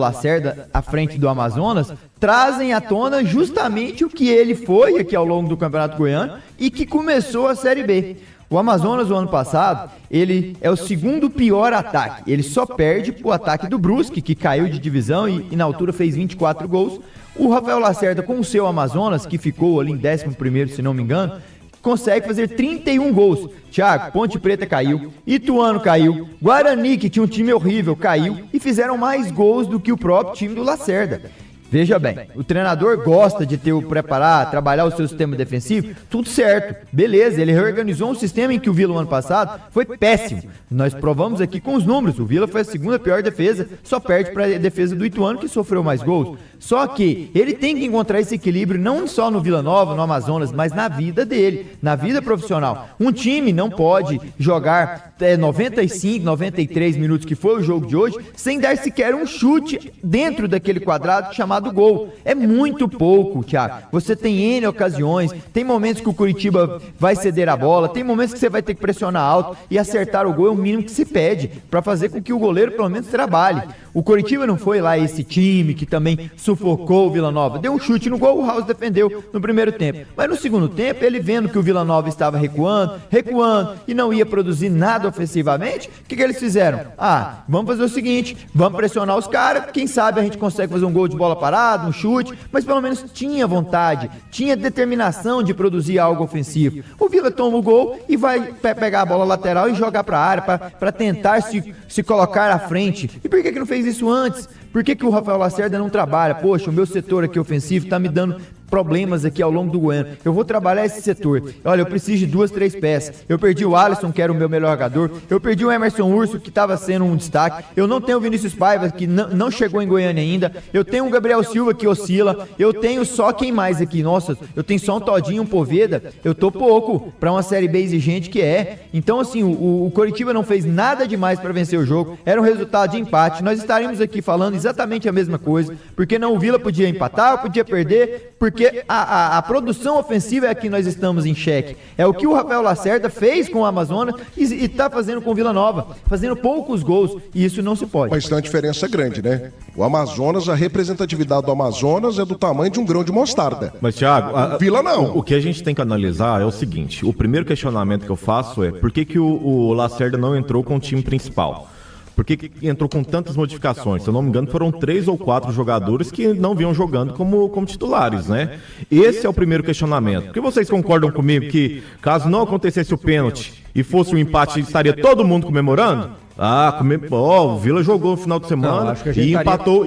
Lacerda à frente do Amazonas trazem à tona justamente o que ele foi aqui ao longo do Campeonato Goiano e que começou a Série B. O Amazonas, o ano passado, ele é o segundo pior ataque. Ele só perde pro ataque do Brusque, que caiu de divisão e na altura fez 24 gols. O Rafael Lacerda, com o seu Amazonas, que ficou ali em 11º, se não me engano, consegue fazer 31 gols. Thiago, Ponte Preta caiu, Ituano caiu, Guarani, que tinha um time horrível, caiu e fizeram mais gols do que o próprio time do Lacerda. Veja bem, o treinador gosta de ter o preparar, trabalhar o seu sistema defensivo, tudo certo, beleza, ele reorganizou um sistema em que o Vila, o ano passado, foi péssimo. Nós provamos aqui com os números, o Vila foi a segunda pior defesa, só perde para a defesa do Ituano, que sofreu mais gols. Só que ele tem que encontrar esse equilíbrio não só no Vila Nova, no Amazonas, mas na vida dele, na vida profissional. Um time não pode jogar 95, 93 minutos, que foi o jogo de hoje, sem dar sequer um chute dentro daquele quadrado chamado gol. É muito pouco, Thiago. Você tem N ocasiões, tem momentos que o Curitiba vai ceder a bola, tem momentos que você vai ter que pressionar alto e acertar o gol é o mínimo que se pede para fazer com que o goleiro pelo menos trabalhe. O Curitiba não foi lá esse time que também sufocou o Vila Nova. Deu um chute no gol, o House defendeu no primeiro tempo. Mas no segundo tempo, ele vendo que o Vila Nova estava recuando e não ia produzir nada ofensivamente, o que eles fizeram? Vamos fazer o seguinte, vamos pressionar os caras, quem sabe a gente consegue fazer um gol de bola parada, um chute, mas pelo menos tinha vontade, tinha determinação de produzir algo ofensivo. O Vila toma o gol e vai pegar a bola lateral e jogar para a área para tentar se colocar à frente. E por que não fez isso antes? Por que o Rafael Lacerda não trabalha? Poxa, o meu setor aqui ofensivo está me dando problemas aqui ao longo do Goiano. Eu vou trabalhar esse setor. Olha, eu preciso de 2, 3 peças. Eu perdi o Alisson, que era o meu melhor jogador. Eu perdi o Emerson Urso, que estava sendo um destaque. Eu não tenho o Vinícius Paiva, que não chegou em Goiânia ainda. Eu tenho o Gabriel Silva, que oscila. Eu tenho só quem mais aqui? Nossa, eu tenho só um Todinho, um Poveda. Eu tô pouco para uma Série B exigente que é. Então, assim, o Coritiba não fez nada demais para vencer o jogo. Era um resultado de empate. Nós estaríamos aqui falando exatamente a mesma coisa. Porque não, o Vila podia empatar, podia perder, porque a produção ofensiva é a que nós estamos em xeque. É o que o Rafael Lacerda fez com o Amazonas e está fazendo com o Vila Nova, fazendo poucos gols, e isso não se pode. Mas tem uma diferença grande, né? O Amazonas, a representatividade do Amazonas é do tamanho de um grão de mostarda. Mas, Thiago, Vila não. O que a gente tem que analisar é o seguinte, o primeiro questionamento que eu faço é por que o Lacerda não entrou com o time principal? Por que entrou com tantas modificações? Se eu não me engano, foram 3 ou 4 jogadores que não vinham jogando como titulares, né? Esse é o primeiro questionamento. Porque vocês concordam comigo que, caso não acontecesse o pênalti e fosse um empate, estaria todo mundo comemorando? O Vila jogou no final de semana e empatou.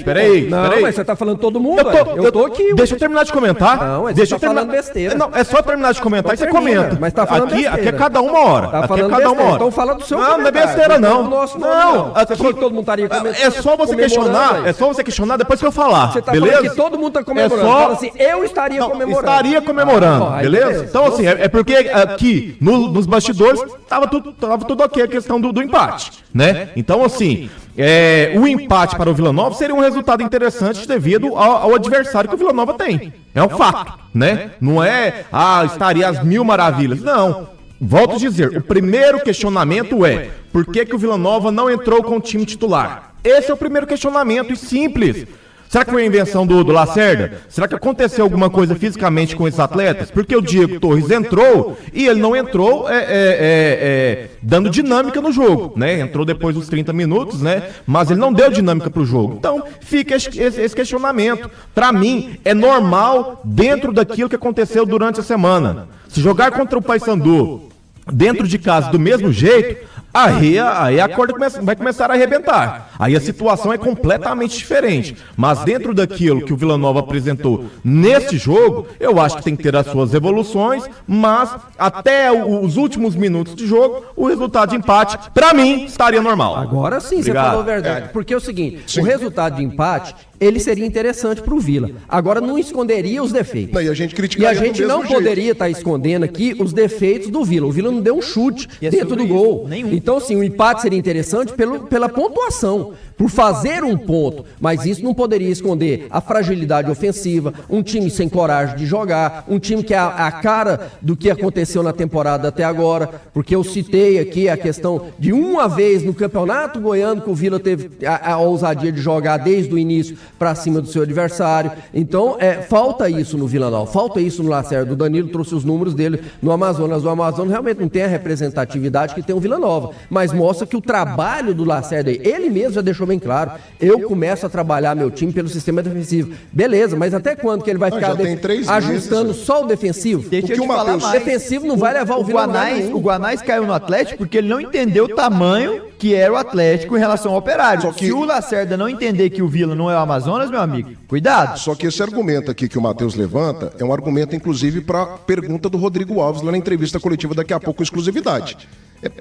Peraí. Não, mas você tá falando todo mundo. Eu tô aqui. Deixa eu terminar de comentar. Não, mas deixa você tá falando besteira. Não, é só terminar de comentar e você comenta. Mas tá falando aqui, besteira. aqui é cada uma hora. Tá falando besteira. Então fala do seu comentário. Não é besteira, não. Não. Você falou que todo mundo estaria comentando. É só você questionar. É só você questionar depois que eu falar. Você tá beleza? falando que todo mundo tá comemorando. Fala assim, eu estaria comemorando. Estaria comemorando, beleza? Então, assim, é porque aqui nos bastidores tava tudo ok a questão do empate, né? Então, assim, o empate para o Vila Nova seria um resultado interessante devido ao adversário que o Vila Nova tem. É um fato, né? Não é, estaria às mil maravilhas. Não. Volto a dizer, o primeiro questionamento é por que o Vila Nova não entrou com o time titular? Esse é o primeiro questionamento e simples. Será que foi a invenção do Lacerda? Será que aconteceu alguma coisa fisicamente com esses atletas? Porque o Diego Torres entrou e ele não entrou dando dinâmica no jogo, né? Entrou depois dos 30 minutos, né? Mas ele não deu dinâmica pro jogo. Então, fica esse questionamento. Pra mim, é normal dentro daquilo que aconteceu durante a semana. Se jogar contra o Paysandu dentro de casa do mesmo jeito, aí a corda vai começar a arrebentar. Aí a situação é completamente diferente. Mas dentro daquilo que o Vila Nova apresentou neste jogo, eu acho que tem que ter as suas evoluções, mas até os últimos minutos de jogo, o resultado de empate, pra mim, estaria normal. Agora sim, Obrigado. Você falou a verdade. Porque é o seguinte, o resultado de empate, ele seria interessante pro Vila. Agora não esconderia os defeitos. Não, e a gente não poderia estar escondendo aqui os defeitos do Vila. O Vila não deu um chute dentro do gol. Nenhum. Então, assim, o empate seria interessante pela pontuação, por fazer um ponto, mas isso não poderia esconder a fragilidade ofensiva, um time sem coragem de jogar, um time que é a cara do que aconteceu na temporada até agora, porque eu citei aqui a questão de uma vez no Campeonato Goiano que o Vila teve a ousadia de jogar desde o início para cima do seu adversário. Então, falta isso no Vila Nova, falta isso no Lacerda. O Danilo trouxe os números dele no Amazonas. O Amazonas realmente não tem a representatividade que tem o Vila Nova, mas mostra que o trabalho do Lacerda, ele mesmo já deixou bem claro, eu começo a trabalhar meu time pelo sistema defensivo. Beleza, mas até quando que ele vai ficar ajustando só o defensivo? Deixa eu te falar mais. O defensivo não vai levar o Vila Nova. O Guanais caiu no Atlético porque ele não entendeu o tamanho que era o Atlético em relação ao Operário. Só que se o Lacerda não entender que o Vila não é o Amazonas, meu amigo, cuidado. Só que esse argumento aqui que o Matheus levanta é um argumento, inclusive, para a pergunta do Rodrigo Alves lá na entrevista coletiva daqui a pouco com exclusividade.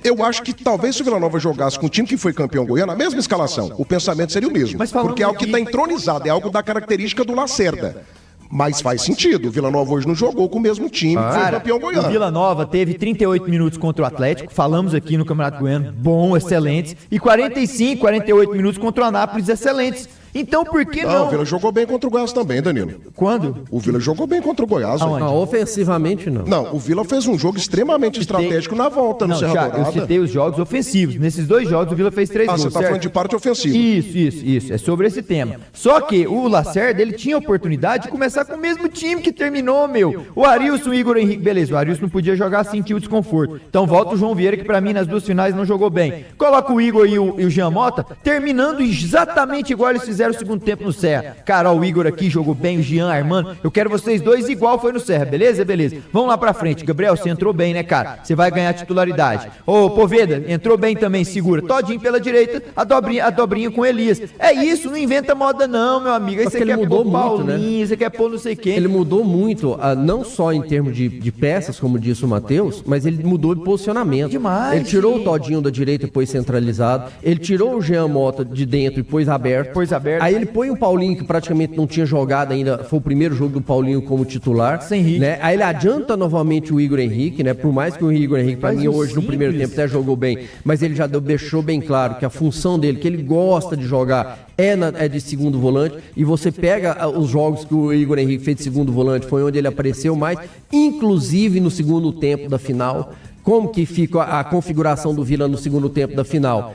Eu acho que talvez se o Vila Nova jogasse com o time que foi campeão goiano, a mesma escalação, o pensamento seria o mesmo. Porque é algo que está entronizado, é algo da característica do Lacerda. Mas faz sentido, o Vila Nova hoje não jogou com o mesmo time que foi campeão goiano. O Vila Nova teve 38 minutos contra o Atlético, falamos aqui no Campeonato Goiano, bom, excelentes, e 45, 48 minutos contra o Anápolis, excelentes. Então por que não? O Vila jogou bem contra o Goiás também, Danilo. Quando? O Vila jogou bem contra o Goiás. Não, ofensivamente não. Não, o Vila fez um jogo extremamente estratégico na volta no Serra Dourada. Eu citei os jogos ofensivos. Nesses 2 jogos o Vila fez 3 gols. Você tá falando de parte ofensiva. Isso. É sobre esse tema. Só que o Lacerda, ele tinha a oportunidade de começar com o mesmo time que terminou, meu. O Arilson, o Igor Henrique, beleza, o Arilson não podia jogar, sentiu o desconforto. Então volta o João Vieira, que pra mim nas 2 finais não jogou bem. Coloca o Igor e o Jean Mota, terminando exatamente igual eles fizeram o segundo tempo no Serra. Cara, ó, o Igor aqui jogou bem, o Jean, Armando. Eu quero vocês dois igual foi no Serra, beleza? Beleza. Vamos lá pra frente. Gabriel, você entrou bem, né, cara? Você vai ganhar titularidade. Ô, Poveda, entrou bem também, segura. Todinho pela direita, a dobrinha com Elias. É isso, não inventa moda não, meu amigo. Aí você quer pôr o Paulinho, você quer pôr não sei quem. Ele mudou muito, não só em termos de peças, como disse o Matheus, mas ele mudou de posicionamento. Demais. Ele tirou o Todinho da direita e pôs centralizado. Ele tirou o Jean Mota de dentro e pôs aberto. Aí ele põe o Paulinho, que praticamente não tinha jogado ainda, foi o primeiro jogo do Paulinho como titular. Sem Henrique. Né? Aí ele adianta novamente o Igor Henrique, né? Por mais que o Igor Henrique, pra mim, hoje no primeiro tempo até jogou bem, mas ele já deixou bem claro que a função dele, que ele gosta de jogar, é de segundo volante, e você pega os jogos que o Igor Henrique fez de segundo volante, foi onde ele apareceu mais, inclusive no segundo tempo da final. Como que fica a configuração do Vila no segundo tempo da final?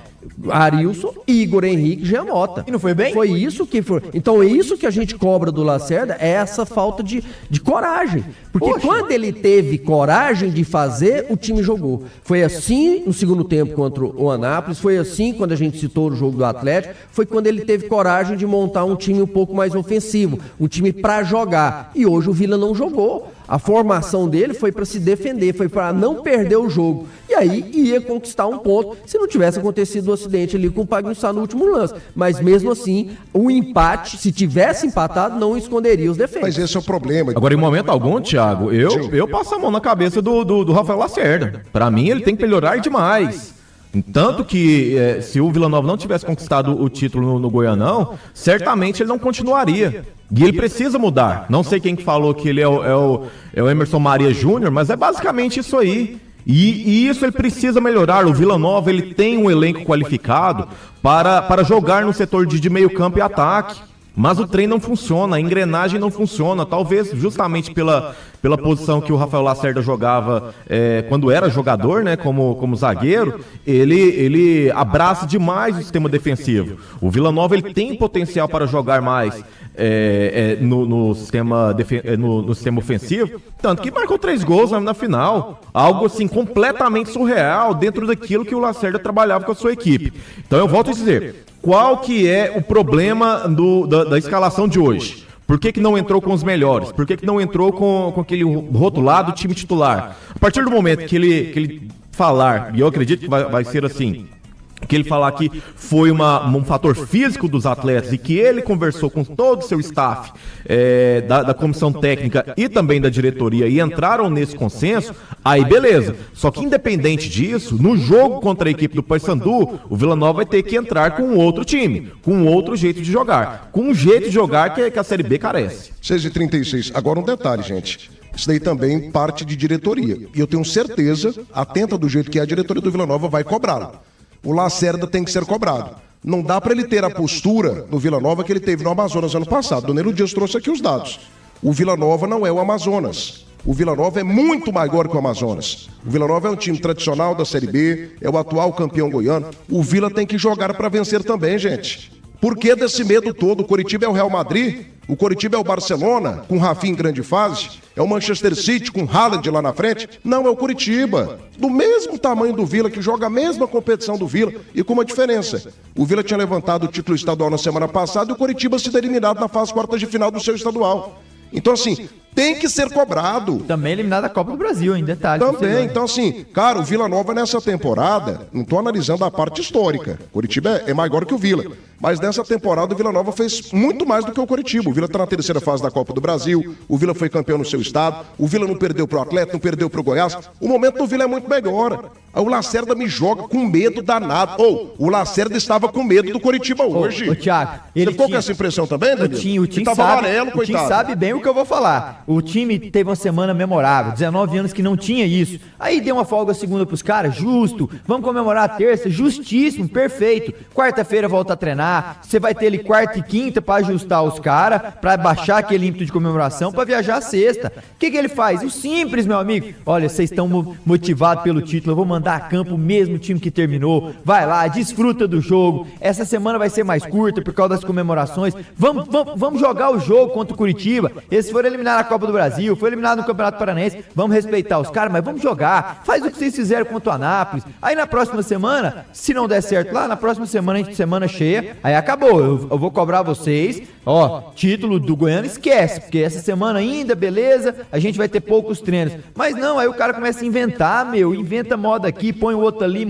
Arilson, Igor Henrique, Jean Mota. E não foi bem? Foi isso que foi. Então é isso que a gente cobra do Lacerda, é essa falta de coragem. Porque quando ele teve coragem de fazer, o time jogou. Foi assim no segundo tempo contra o Anápolis, foi assim quando a gente citou o jogo do Atlético, foi quando ele teve coragem de montar um time um pouco mais ofensivo, um time pra jogar. E hoje o Vila não jogou. A formação dele foi para se defender, foi para não perder o jogo. E aí ia conquistar um ponto se não tivesse acontecido o acidente ali com o Pagnussá no último lance. Mas mesmo assim, o empate, se tivesse empatado, não esconderia os defeitos. Mas esse é o problema. Agora, em momento algum, Thiago, eu passo a mão na cabeça do Rafael Lacerda. Pra mim, ele tem que melhorar demais. Tanto que, se o Vila Nova não tivesse conquistado o título no Goianão, certamente ele não continuaria. E ele precisa mudar. Não sei quem que falou que ele é o Emerson Maria Júnior, mas é basicamente isso aí. E isso ele precisa melhorar. O Vila Nova, ele tem um elenco qualificado para jogar no setor de meio campo e ataque. Mas o trem não funciona, a engrenagem não funciona. Talvez justamente pela posição que o Rafael Lacerda jogava quando era jogador, né, como zagueiro, ele abraça demais o sistema defensivo. O Vila Nova, ele tem potencial para jogar mais no sistema ofensivo, tanto que marcou 3 gols na final. Algo assim completamente surreal dentro daquilo que o Lacerda trabalhava com a sua equipe. Então eu volto a dizer, qual que é o problema da escalação de hoje? Por que não entrou com os melhores? Por que não entrou com aquele rotulado time titular? A partir do momento que ele falar, e eu acredito que vai ser assim, que ele falar que foi um fator físico dos atletas e que ele conversou com todo o seu staff da comissão técnica e também da diretoria e entraram nesse consenso, aí beleza. Só que independente disso, no jogo contra a equipe do Paysandu, o Vila Nova vai ter que entrar com outro time, com outro jeito de jogar, com um jeito de jogar que a Série B carece. 6h36. Agora um detalhe, gente. Isso daí também parte de diretoria. E eu tenho certeza, atenta do jeito que é, a diretoria do Vila Nova vai cobrá-lo. O Lacerda tem que ser cobrado. Não dá para ele ter a postura no Vila Nova que ele teve no Amazonas ano passado. Dona Nelo Dias trouxe aqui os dados. O Vila Nova não é o Amazonas. O Vila Nova é muito maior que o Amazonas. O Vila Nova é um time tradicional da Série B, é o atual campeão goiano. O Vila tem que jogar para vencer também, gente. Por que desse medo todo? O Coritiba é o Real Madrid, o Coritiba é o Barcelona, com Rafinha em grande fase, é o Manchester City com Haaland lá na frente. Não, é o Coritiba, do mesmo tamanho do Vila, que joga a mesma competição do Vila e com uma diferença. O Vila tinha levantado o título estadual na semana passada e o Coritiba se eliminado na fase quartas de final do seu estadual. Então, assim, tem que ser cobrado. Também eliminado da Copa do Brasil, em detalhe. Também, então assim, cara, o Vila Nova nessa temporada, não tô analisando a parte histórica, Coritiba é maior que o Vila, mas nessa temporada o Vila Nova fez muito mais do que o Coritiba. O Vila tá na terceira fase da Copa do Brasil, o Vila foi campeão no seu estado, o Vila não perdeu pro Atlético, não perdeu pro Goiás, o momento do Vila é muito melhor. O Lacerda me joga com medo danado. O Lacerda estava com medo do Coritiba hoje. Ô, Thiago, ele ficou com essa impressão também, Danilo? O time tava sabe, amarelo, o time sabe bem o que eu vou falar. O time teve uma semana memorável, 19 anos que não tinha isso. Aí deu uma folga segunda pros caras, justo. Vamos comemorar a terça, justíssimo, perfeito. Quarta-feira volta a treinar. Você vai ter ali quarta e quinta pra ajustar os caras, pra baixar aquele ímpeto de comemoração, pra viajar a sexta. O que ele faz? O simples, meu amigo. Olha, vocês estão motivados pelo título, eu vou mandar a campo o mesmo time que terminou. Vai lá, desfruta do jogo. Essa semana vai ser mais curta por causa das comemorações. Vamos jogar o jogo contra o Curitiba. Eles foram eliminar a Copa do Brasil, foi eliminado no Campeonato Paranaense. Vamos respeitar os caras, mas vamos jogar. Faz o que vocês fizeram contra o Anápolis. Aí na próxima semana, se não der certo lá, na próxima semana a gente semana cheia, aí acabou. Eu vou cobrar vocês. Ó, título do Goiano esquece, porque essa semana ainda, beleza, a gente vai ter poucos treinos. Mas não, aí o cara começa a inventar, inventa moda aqui, põe o outro ali,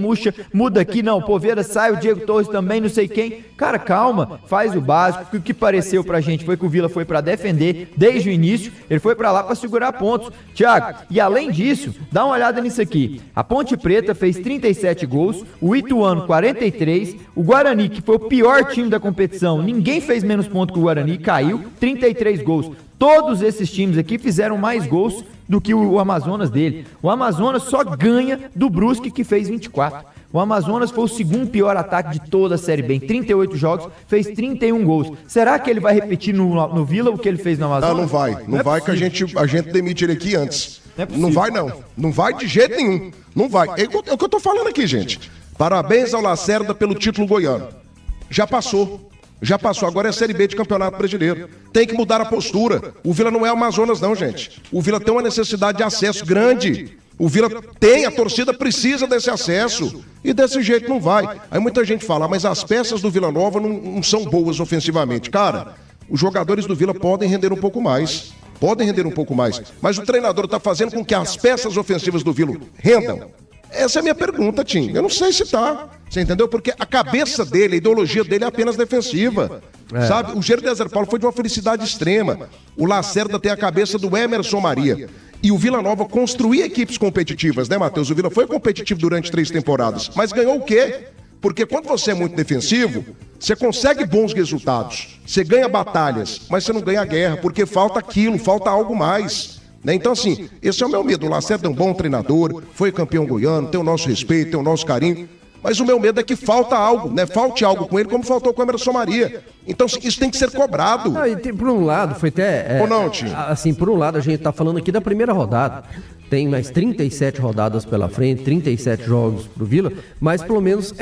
muda aqui, não, Poveda sai, o Diego Torres também, não sei quem. Cara, calma, faz o básico. O que pareceu pra gente foi que o Vila foi pra defender desde o início, ele foi pra lá pra segurar pontos. Thiago, e além disso, dá uma olhada nisso aqui. A Ponte Preta fez 37 gols, o Ituano 43, o Guarani, que foi o pior time da competição, ninguém fez menos ponto que o Guarani, caiu, 33 gols. Todos esses times aqui fizeram mais gols do que o Amazonas dele. O Amazonas só ganha do Brusque, que fez 24. O Amazonas foi o segundo pior ataque de toda a Série B. Em 38 jogos, fez 31 gols. Será que ele vai repetir no Vila o que ele fez no Amazonas? Não vai. Não vai que a gente demite ele aqui antes. Não vai, não. Não vai de jeito nenhum. Não vai. É o que eu tô falando aqui, gente. Parabéns ao Lacerda pelo título goiano. Já passou. Já passou, agora é a Série B de Campeonato Brasileiro. Tem que mudar a postura. O Vila não é o Amazonas, não, gente. O Vila tem uma necessidade de acesso grande. O Vila tem, a torcida precisa desse acesso. E desse jeito não vai. Aí muita gente fala, mas as peças do Vila Nova não são boas ofensivamente. Cara, os jogadores do Vila podem render um pouco mais. Podem render um pouco mais. Mas o treinador está fazendo com que as peças ofensivas do Vila rendam. Essa é a minha pergunta, Tim. Eu não sei se tá. Você entendeu? Porque a cabeça dele, a ideologia dele é apenas defensiva. Sabe? O Geraldo César Paulo foi de uma felicidade extrema. O Lacerda tem a cabeça do Emerson Maria. E o Vila Nova construía equipes competitivas, né, Matheus? O Vila foi competitivo durante 3 temporadas. Mas ganhou o quê? Porque quando você é muito defensivo, você consegue bons resultados. Você ganha batalhas, mas você não ganha guerra, porque falta aquilo, falta algo mais. Então, assim, esse é o meu medo. O Lacerda é um bom treinador, foi campeão goiano, tem o nosso respeito, tem o nosso carinho. Mas o meu medo é que falta algo, né? Falte algo com ele, como faltou com o Emerson Maria. Então, isso tem que ser cobrado. Por um lado, foi até... Ou não, Tim? Assim, por um lado, a gente tá falando aqui da primeira rodada. Tem mais 37 rodadas pela frente, 37 jogos pro Vila, mas pelo menos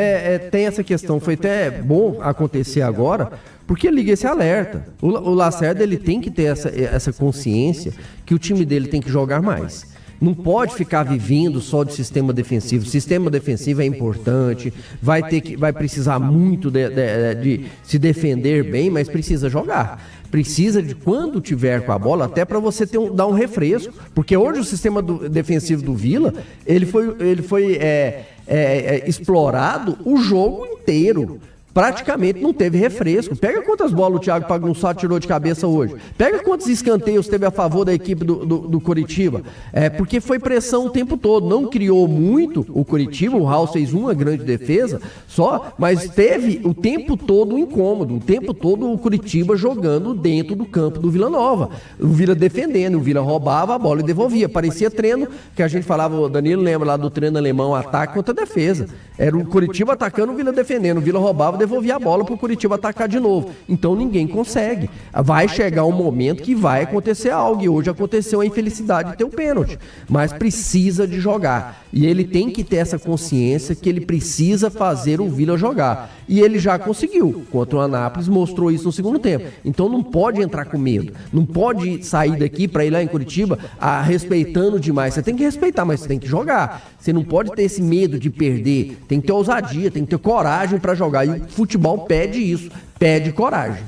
tem essa questão. Foi até bom acontecer agora, porque liga esse alerta. O Lacerda, ele tem que ter essa consciência que o time dele tem que jogar mais. Não pode ficar vivendo só de sistema defensivo. O sistema defensivo é importante, vai precisar muito de se defender bem, mas precisa jogar. Precisa de, quando tiver com a bola, até para você dar um refresco. Porque hoje o sistema defensivo do Vila, ele foi explorado o jogo inteiro. praticamente não teve refresco. Pega quantas bolas o Thiago Pagnussat tirou de cabeça hoje. Pega quantos escanteios teve a favor da equipe do Coritiba. Porque foi pressão o tempo todo. Não criou muito o Coritiba. O Raul fez uma grande defesa só, mas teve o tempo todo um incômodo. O tempo todo o Coritiba jogando dentro do campo do Vila Nova. O Vila defendendo, o Vila roubava a bola e devolvia. Parecia treino que a gente falava, o Danilo lembra lá do treino alemão, ataque contra defesa. Era o Coritiba atacando, o Vila defendendo. O Vila roubava, devolvia a bola para o Coritiba atacar de novo. Então ninguém consegue. Vai chegar um momento que vai acontecer algo. E hoje aconteceu a infelicidade de ter o pênalti. Mas precisa de jogar. E ele tem que ter essa consciência que ele precisa fazer o Vila jogar. E ele já conseguiu. Contra o Anápolis mostrou isso no segundo tempo. Então não pode entrar com medo. Não pode sair daqui para ir lá em Coritiba respeitando demais. Você tem que respeitar, mas você tem que jogar. Você não pode ter esse medo de perder. Tem que ter ousadia, tem que ter coragem para jogar. E o futebol pede isso, pede coragem.